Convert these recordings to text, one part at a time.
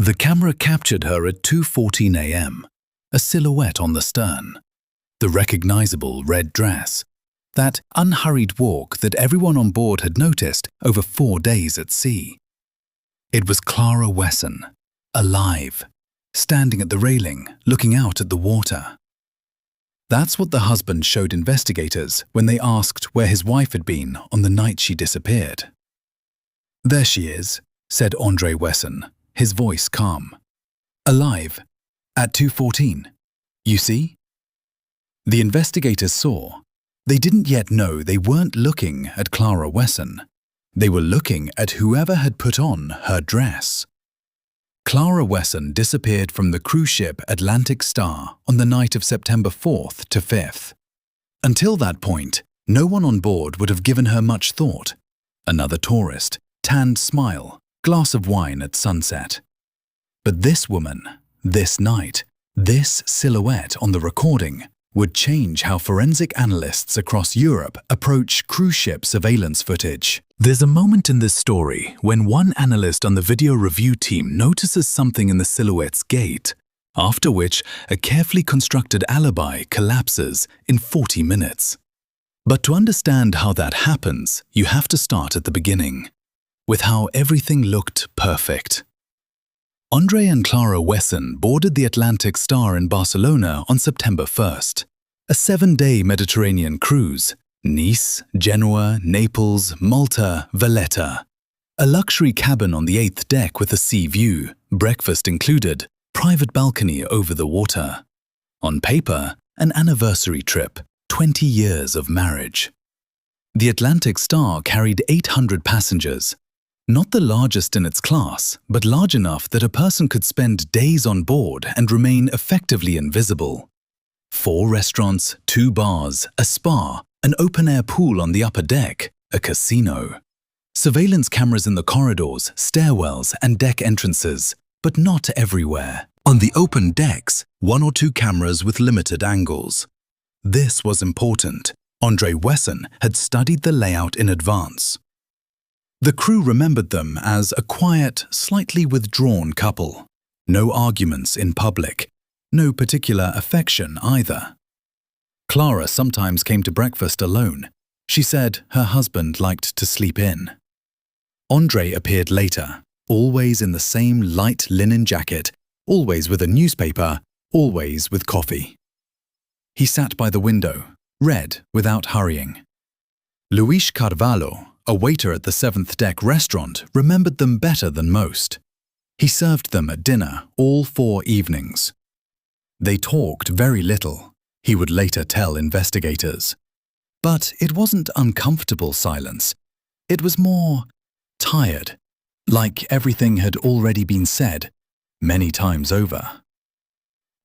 The camera captured her at 2:14 a.m., a silhouette on the stern, the recognizable red dress, that unhurried walk that everyone on board had noticed over 4 days at sea. It was Clara Wesson, alive, standing at the railing, looking out at the water. That's what the husband showed investigators when they asked where his wife had been on the night she disappeared. "There she is," said André Wesson, his voice calm. "Alive, at 2:14. You see?" The investigators saw. They didn't yet know they weren't looking at Clara Wesson. They were looking at whoever had put on her dress. Clara Wesson disappeared from the cruise ship Atlantic Star on the night of September 4th to 5th. Until that point, no one on board would have given her much thought. Another tourist, tanned smile, glass of wine at sunset. But this woman, this night, this silhouette on the recording would change how forensic analysts across Europe approach cruise ship surveillance footage. There's a moment in this story when one analyst on the video review team notices something in the silhouette's gait, after which a carefully constructed alibi collapses in 40 minutes. But to understand how that happens, you have to start at the beginning, with how everything looked perfect. André and Clara Wesson boarded the Atlantic Star in Barcelona on September 1st. A 7-day Mediterranean cruise, Nice, Genoa, Naples, Malta, Valletta. A luxury cabin on the 8th deck with a sea view, breakfast included, private balcony over the water. On paper, an anniversary trip, 20 years of marriage. The Atlantic Star carried 800 passengers. Not the largest in its class, but large enough that a person could spend days on board and remain effectively invisible. 4 restaurants, 2 bars, a spa, an open-air pool on the upper deck, a casino. Surveillance cameras in the corridors, stairwells, and deck entrances, but not everywhere. On the open decks, 1 or 2 cameras with limited angles. This was important. André Wesson had studied the layout in advance. The crew remembered them as a quiet, slightly withdrawn couple. No arguments in public. No particular affection either. Clara sometimes came to breakfast alone. She said her husband liked to sleep in. André appeared later, always in the same light linen jacket, always with a newspaper, always with coffee. He sat by the window, read without hurrying. Luis Carvalho, a waiter at the 7th deck restaurant, remembered them better than most. He served them at dinner all 4 evenings. They talked very little, he would later tell investigators. But it wasn't uncomfortable silence. It was more tired, like everything had already been said, many times over.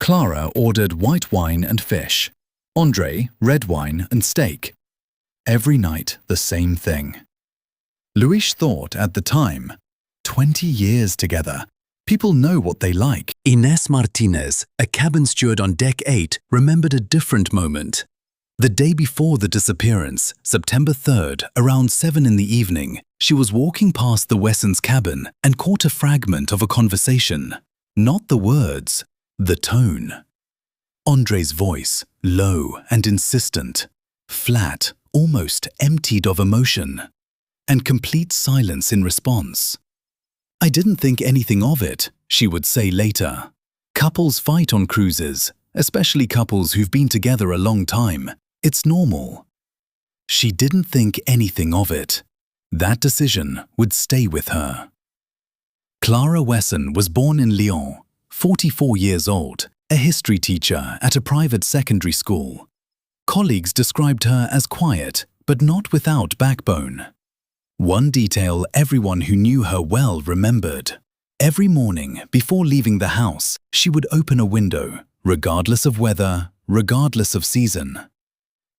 Clara ordered white wine and fish. André, red wine and steak. Every night the same thing. Luis thought at the time, 20 years together, people know what they like. Inés Martinez, a cabin steward on Deck 8, remembered a different moment. The day before the disappearance, September 3rd, around 7 in the evening, she was walking past the Wessons' cabin and caught a fragment of a conversation. Not the words, the tone. André's voice, low and insistent, flat, almost emptied of emotion, and complete silence in response. "I didn't think anything of it," she would say later. "Couples fight on cruises, especially couples who've been together a long time. It's normal." She didn't think anything of it. That decision would stay with her. Clara Wesson was born in Lyon, 44 years old, a history teacher at a private secondary school. Colleagues described her as quiet, but not without backbone. One detail everyone who knew her well remembered. Every morning, before leaving the house, she would open a window, regardless of weather, regardless of season.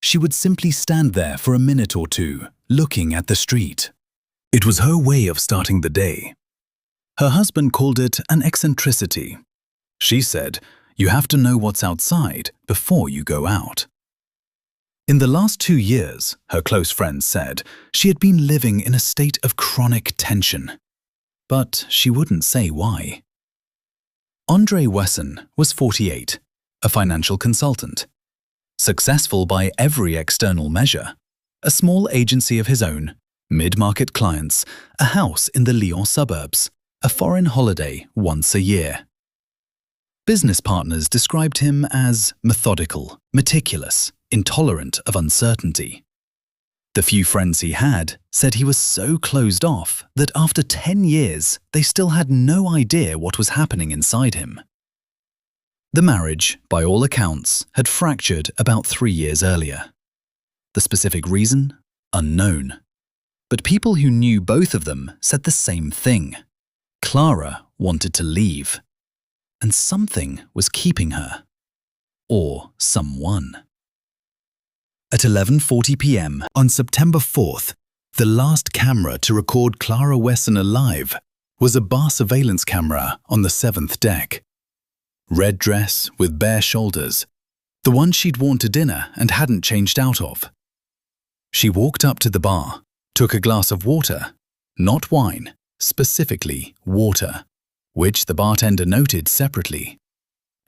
She would simply stand there for a minute or 2, looking at the street. It was her way of starting the day. Her husband called it an eccentricity. She said, "You have to know what's outside before you go out." In the last 2 years, her close friends said, she had been living in a state of chronic tension. But she wouldn't say why. André Wesson was 48, a financial consultant. Successful by every external measure, a small agency of his own, mid-market clients, a house in the Lyon suburbs, a foreign holiday once a year. Business partners described him as methodical, meticulous, intolerant of uncertainty. The few friends he had said he was so closed off that after 10 years they still had no idea what was happening inside him. The marriage, by all accounts, had fractured about 3 years earlier. The specific reason? Unknown. But people who knew both of them said the same thing. Clara wanted to leave. And something was keeping her. Or someone. At 11:40 p.m. on September 4th, the last camera to record Clara Wesson alive was a bar surveillance camera on the 7th deck. Red dress with bare shoulders, the one she'd worn to dinner and hadn't changed out of. She walked up to the bar, took a glass of water, not wine, specifically water, which the bartender noted separately,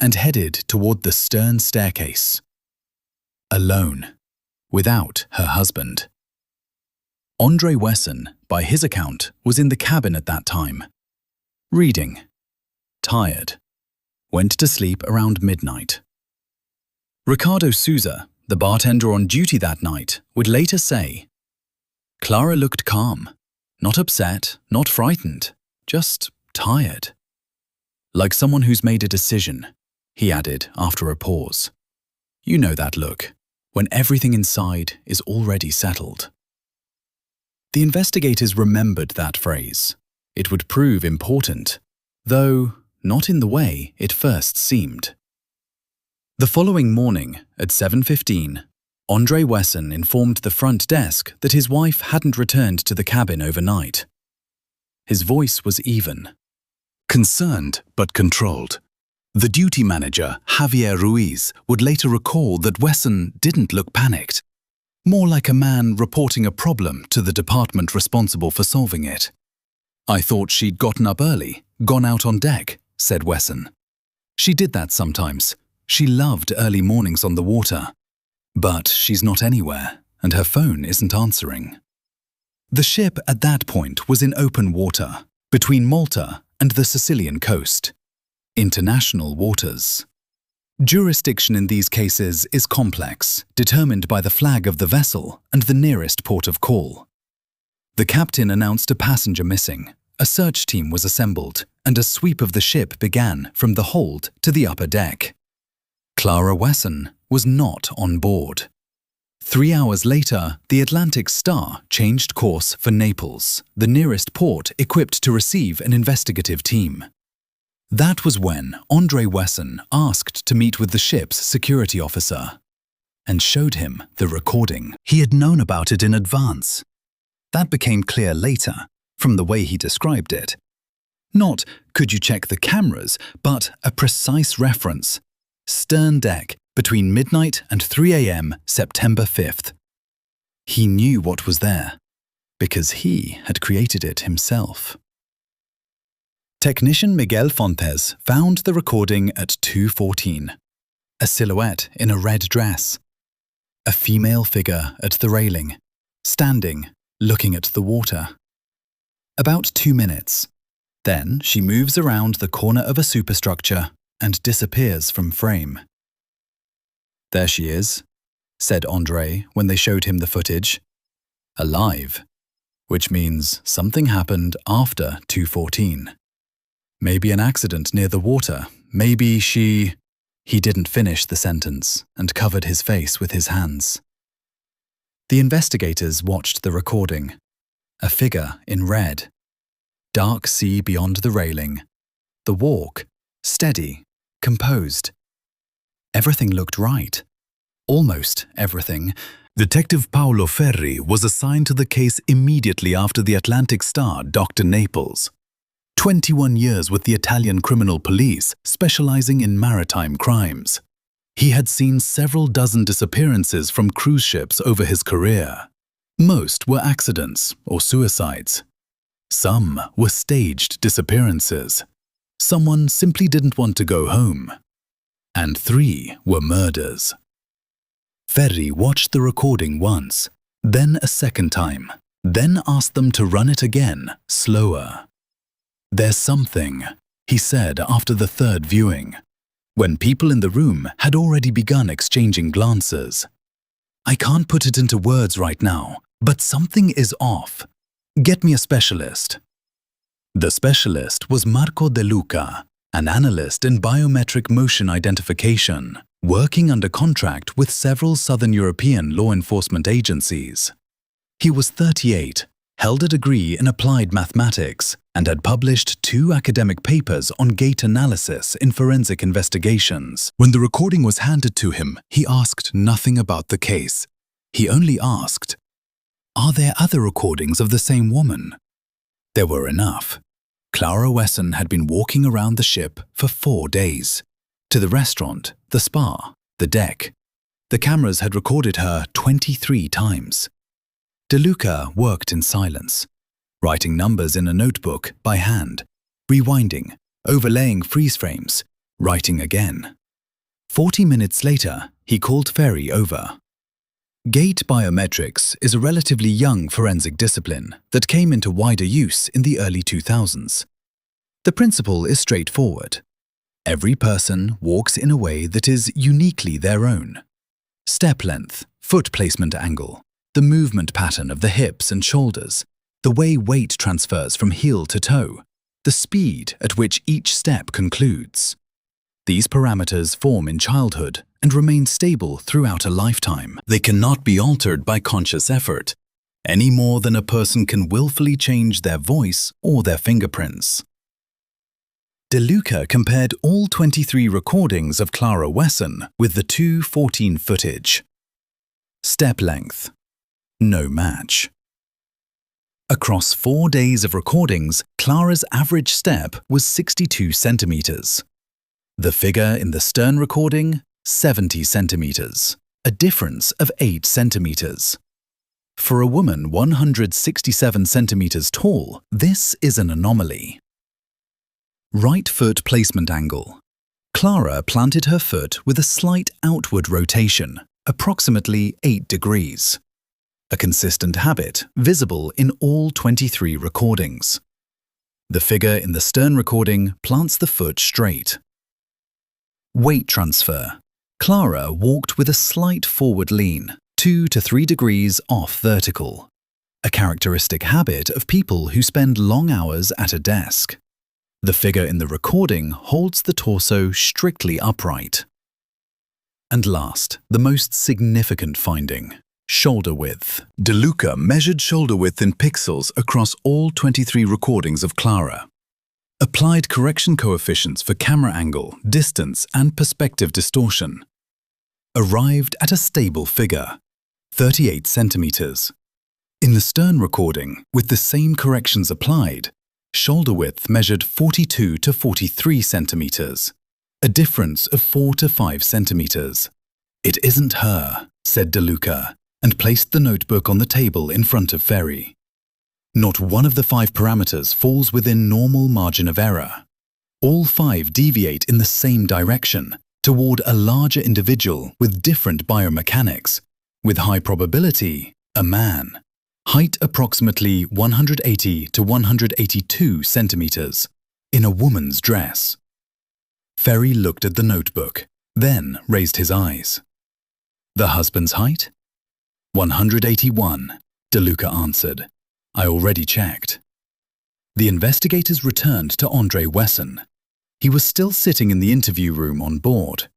and headed toward the stern staircase. Alone, without her husband. André Wesson, by his account, was in the cabin at that time. Reading. Tired. Went to sleep around midnight. Ricardo Souza, the bartender on duty that night, would later say, Clara looked calm, not upset, not frightened, just tired. Like someone who's made a decision, he added after a pause. You know that look, when everything inside is already settled. The investigators remembered that phrase. It would prove important, though not in the way it first seemed. The following morning, at 7:15, André Wesson informed the front desk that his wife hadn't returned to the cabin overnight. His voice was even. Concerned but controlled. The duty manager, Javier Ruiz, would later recall that Wesson didn't look panicked, more like a man reporting a problem to the department responsible for solving it. I thought she'd gotten up early, gone out on deck, said Wesson. She did that sometimes. She loved early mornings on the water. But she's not anywhere, and her phone isn't answering. The ship at that point was in open water, between Malta and the Sicilian coast. International waters. Jurisdiction in these cases is complex, determined by the flag of the vessel and the nearest port of call. The captain announced a passenger missing. A search team was assembled, and a sweep of the ship began from the hold to the upper deck. Clara Wesson was not on board. 3 hours later, the Atlantic Star changed course for Naples, the nearest port equipped to receive an investigative team. That was when André Wesson asked to meet with the ship's security officer and showed him the recording. He had known about it in advance. That became clear later, from the way he described it. Not, could you check the cameras, but a precise reference. Stern deck, between midnight and 3 a.m. September 5th. He knew what was there, because he had created it himself. Technician Miguel Fontes found the recording at 2:14. A silhouette in a red dress. A female figure at the railing, standing, looking at the water. About 2 minutes. Then she moves around the corner of a superstructure and disappears from frame. There she is, said André when they showed him the footage. Alive, which means something happened after 2:14. Maybe an accident near the water, maybe she... He didn't finish the sentence and covered his face with his hands. The investigators watched the recording. A figure in red. Dark sea beyond the railing. The walk, steady, composed. Everything looked right. Almost everything. Detective Paolo Ferri was assigned to the case immediately after the Atlantic Star docked in Naples. 21 years with the Italian criminal police, specializing in maritime crimes. He had seen several dozen disappearances from cruise ships over his career. Most were accidents or suicides. Some were staged disappearances. Someone simply didn't want to go home. And 3 were murders. Ferri watched the recording once, then a second time, then asked them to run it again, slower. "There's something," he said after the third viewing, when people in the room had already begun exchanging glances. "I can't put it into words right now, but something is off. Get me a specialist." The specialist was Marco De Luca, an analyst in biometric motion identification, working under contract with several Southern European law enforcement agencies. He was 38, held a degree in applied mathematics, and had published 2 academic papers on gait analysis in forensic investigations. When the recording was handed to him, he asked nothing about the case. He only asked, "Are there other recordings of the same woman?" There were enough. Clara Wesson had been walking around the ship for 4 days. To the restaurant, the spa, the deck. The cameras had recorded her 23 times. De Luca worked in silence, writing numbers in a notebook by hand, rewinding, overlaying freeze frames, writing again. 40 minutes later, he called Ferri over. Gait biometrics is a relatively young forensic discipline that came into wider use in the early 2000s. The principle is straightforward. Every person walks in a way that is uniquely their own. Step length, foot placement angle, the movement pattern of the hips and shoulders, the way weight transfers from heel to toe, the speed at which each step concludes. These parameters form in childhood and remain stable throughout a lifetime. They cannot be altered by conscious effort, any more than a person can willfully change their voice or their fingerprints. De Luca compared all 23 recordings of Clara Wesson with the 2:14 footage. Step length. No match. Across 4 days of recordings, Clara's average step was 62 centimeters. The figure in the stern recording, 70 centimeters, a difference of 8 centimeters. For a woman 167 centimeters tall, this is an anomaly. Right foot placement angle. Clara planted her foot with a slight outward rotation, approximately 8 degrees. A consistent habit visible in all 23 recordings. The figure in the stern recording plants the foot straight. Weight transfer. Clara walked with a slight forward lean, 2 to 3 degrees off vertical, a characteristic habit of people who spend long hours at a desk. The figure in the recording holds the torso strictly upright. And last, the most significant finding, shoulder width. De Luca measured shoulder width in pixels across all 23 recordings of Clara. Applied correction coefficients for camera angle, distance, and perspective distortion. Arrived at a stable figure, 38 centimeters. In the stern recording, with the same corrections applied, shoulder width measured 42 to 43 centimeters, a difference of 4 to 5 centimeters. "It isn't her," said De Luca, and placed the notebook on the table in front of Ferri. Not one of the 5 parameters falls within normal margin of error. All 5 deviate in the same direction, toward a larger individual with different biomechanics, with high probability, a man. Height approximately 180 to 182 centimeters, in a woman's dress. Ferri looked at the notebook, then raised his eyes. "The husband's height?" 181, De Luca answered. "I already checked." The investigators returned to André Wesson. He was still sitting in the interview room on board.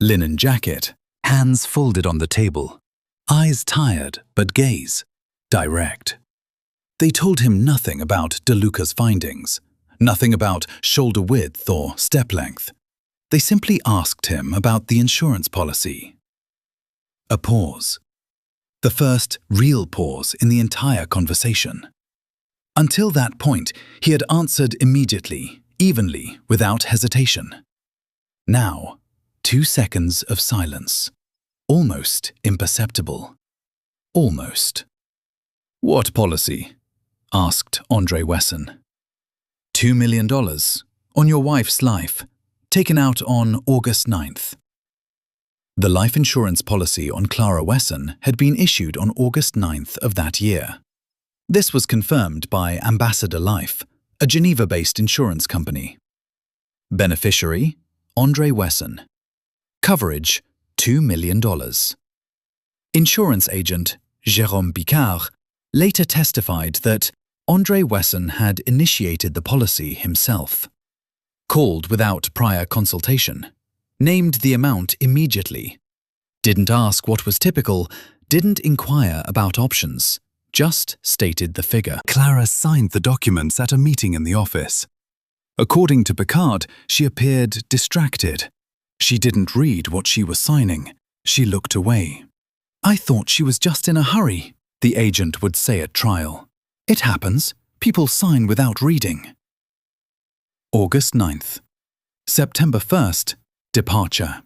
Linen jacket, hands folded on the table, eyes tired but gaze direct. They told him nothing about De Luca's findings, nothing about shoulder width or step length. They simply asked him about the insurance policy. A pause. The first real pause in the entire conversation. Until that point, he had answered immediately, evenly, without hesitation. Now, 2 seconds of silence. Almost imperceptible. Almost. "What policy?" asked André Wesson. $2 million, on your wife's life, taken out on August 9th. The life insurance policy on Clara Wesson had been issued on August 9th of that year. This was confirmed by Ambassador Life, a Geneva-based insurance company. Beneficiary, André Wesson. Coverage, $2 million. Insurance agent, Jérôme Bicard, later testified that André Wesson had initiated the policy himself. Called without prior consultation. Named the amount immediately. Didn't ask what was typical, didn't inquire about options. Just stated the figure. Clara signed the documents at a meeting in the office. According to Picard, she appeared distracted. She didn't read what she was signing. She looked away. "I thought she was just in a hurry," the agent would say at trial. "It happens. People sign without reading." August 9th. September 1st, departure.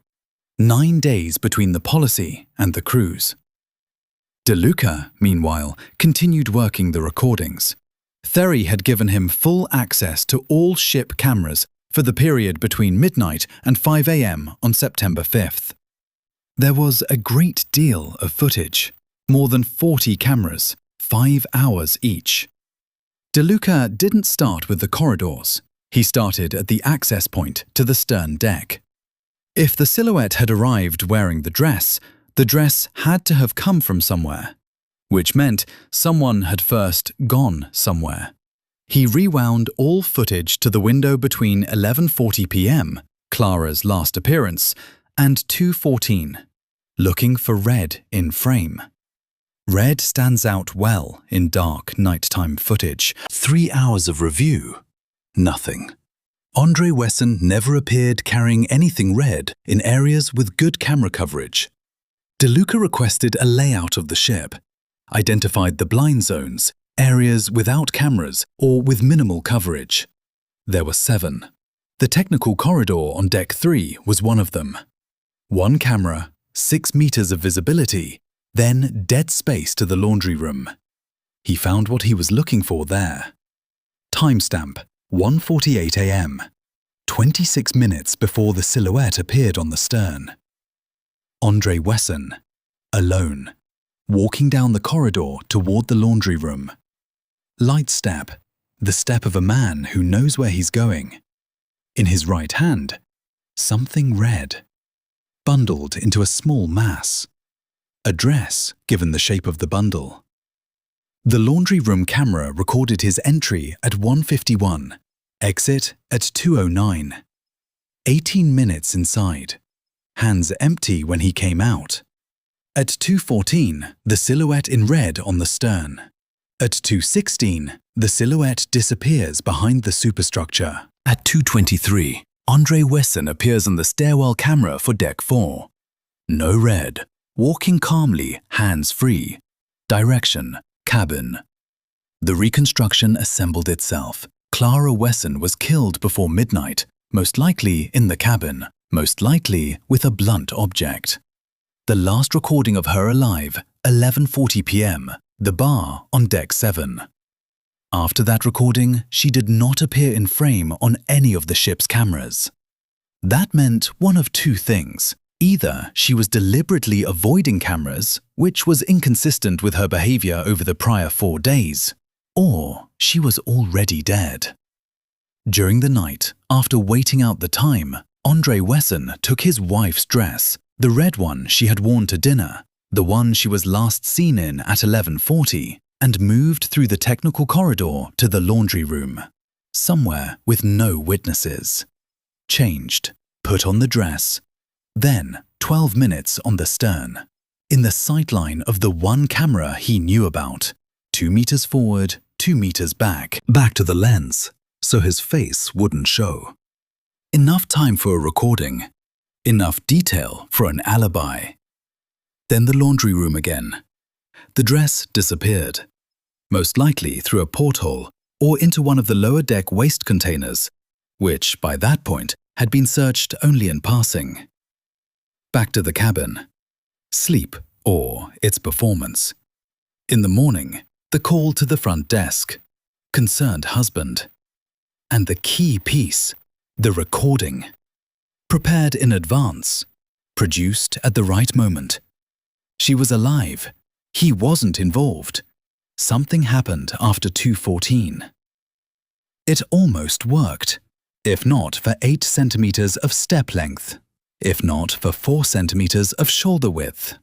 9 days between the policy and the cruise. De Luca, meanwhile, continued working the recordings. Therry had given him full access to all ship cameras for the period between midnight and 5 a.m. on September 5th. There was a great deal of footage, more than 40 cameras, 5 hours each. De Luca didn't start with the corridors. He started at the access point to the stern deck. If the silhouette had arrived wearing the dress had to have come from somewhere, which meant someone had first gone somewhere. He rewound all footage to the window between 11:40 p.m., Clara's last appearance, and 2:14, looking for red in frame. Red stands out well in dark nighttime footage. 3 hours of review. Nothing. André Wesson never appeared carrying anything red in areas with good camera coverage. De Luca requested a layout of the ship, identified the blind zones, areas without cameras or with minimal coverage. There were 7. The technical corridor on deck 3 was one of them. 1 camera, 6 meters of visibility, then dead space to the laundry room. He found what he was looking for there. Timestamp, 1:48 a.m., 26 minutes before the silhouette appeared on the stern. André Wesson, alone, walking down the corridor toward the laundry room. Light step, the step of a man who knows where he's going. In his right hand, something red, bundled into a small mass. A dress, given the shape of the bundle. The laundry room camera recorded his entry at 1:51, exit at 2:09. 18 minutes inside. Hands empty when he came out. At 2:14, the silhouette in red on the stern. At 2:16, the silhouette disappears behind the superstructure. At 2:23, André Wesson appears on the stairwell camera for deck 4. No red, walking calmly, hands free. Direction, cabin. The reconstruction assembled itself. Clara Wesson was killed before midnight, most likely in the cabin, most likely with a blunt object. The last recording of her alive, 11:40 p.m., the bar on deck 7. After that recording, she did not appear in frame on any of the ship's cameras. That meant one of 2 things. Either she was deliberately avoiding cameras, which was inconsistent with her behavior over the prior 4 days, or she was already dead. During the night, after waiting out the time, André Wesson took his wife's dress, the red one she had worn to dinner, the one she was last seen in at 11:40, and moved through the technical corridor to the laundry room, somewhere with no witnesses. Changed, put on the dress, then 12 minutes on the stern, in the sightline of the one camera he knew about, 2 meters forward, 2 meters back to the lens, so his face wouldn't show. Enough time for a recording, enough detail for an alibi. Then the laundry room again. The dress disappeared, most likely through a porthole or into one of the lower deck waste containers, which by that point had been searched only in passing. Back to the cabin. Sleep, or its performance. In the morning, the call to the front desk. Concerned husband. And the key piece, The recording. Prepared in advance. Produced at the right moment. She was alive. He wasn't involved. Something happened after 2:14. It almost worked, if not for 8 centimeters of step length, if not for 4 centimeters of shoulder width,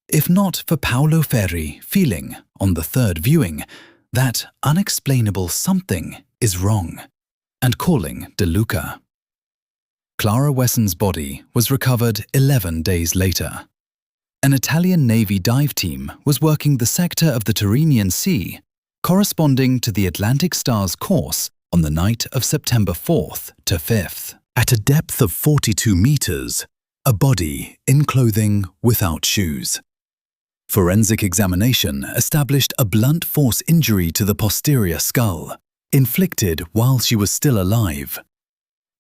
if not for Paolo Ferri feeling, on the third viewing, that unexplainable something is wrong, and calling De Luca. Clara Wesson's body was recovered 11 days later. An Italian Navy dive team was working the sector of the Tyrrhenian Sea, corresponding to the Atlantic Star's course on the night of September 4th to 5th. At a depth of 42 meters, a body in clothing without shoes. Forensic examination established a blunt force injury to the posterior skull, inflicted while she was still alive.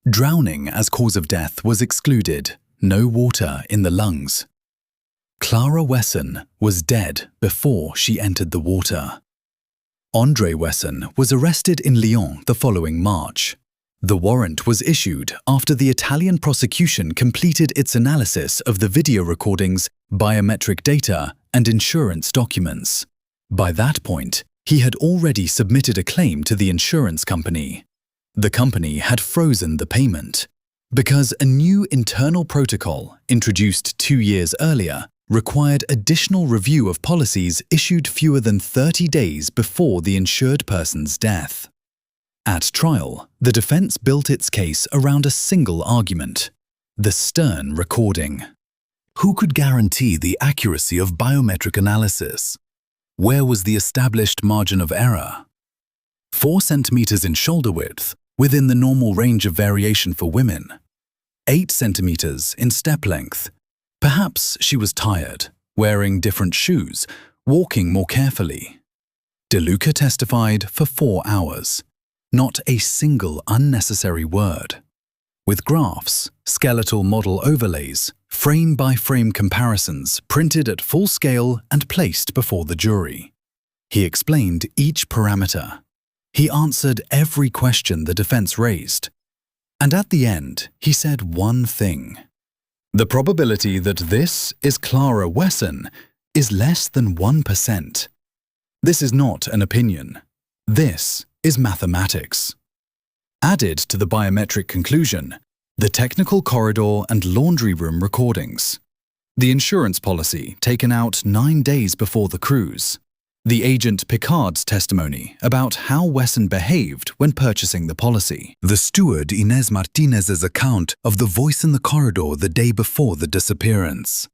Drowning as cause of death was excluded, no water in the lungs. Clara Wesson was dead before she entered the water. André Wesson was arrested in Lyon the following March. The warrant was issued after the Italian prosecution completed its analysis of the video recordings, biometric data, and insurance documents. By that point, he had already submitted a claim to the insurance company. The company had frozen the payment because a new internal protocol, introduced 2 years earlier, required additional review of policies issued fewer than 30 days before the insured person's death. At trial, the defense built its case around a single argument: the stern recording. Who could guarantee the accuracy of biometric analysis? Where was the established margin of error? 4 centimeters in shoulder width, within the normal range of variation for women. 8 centimeters in step length. Perhaps she was tired, wearing different shoes, walking more carefully. De Luca testified for 4 hours. Not a single unnecessary word. With graphs, skeletal model overlays, frame-by-frame comparisons printed at full scale and placed before the jury. He explained each parameter. He answered every question the defense raised. And at the end, he said one thing: the probability that this is Clara Wesson is less than 1%. This is not an opinion. This is mathematics. Added to the biometric conclusion, the technical corridor and laundry room recordings. The insurance policy taken out 9 days before the cruise. The agent Picard's testimony about how Wesson behaved when purchasing the policy. The steward Inez Martinez's account of the voice in the corridor the day before the disappearance.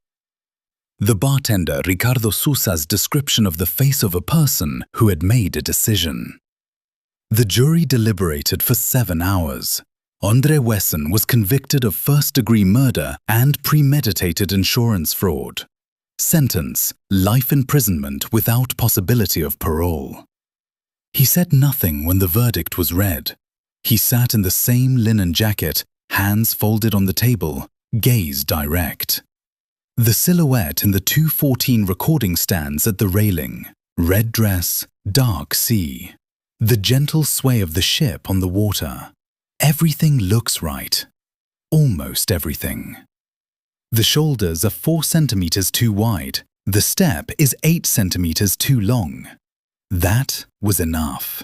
The bartender Ricardo Sousa's description of the face of a person who had made a decision. The jury deliberated for 7 hours. André Wesson was convicted of first-degree murder and premeditated insurance fraud. Sentence: life imprisonment without possibility of parole. He said nothing when the verdict was read. He sat in the same linen jacket, hands folded on the table, gaze direct. The silhouette in the 2:14 recording stands at the railing. Red dress, dark sea. The gentle sway of the ship on the water. Everything looks right. Almost everything. The shoulders are 4 centimeters too wide. The step is 8 centimeters too long. That was enough.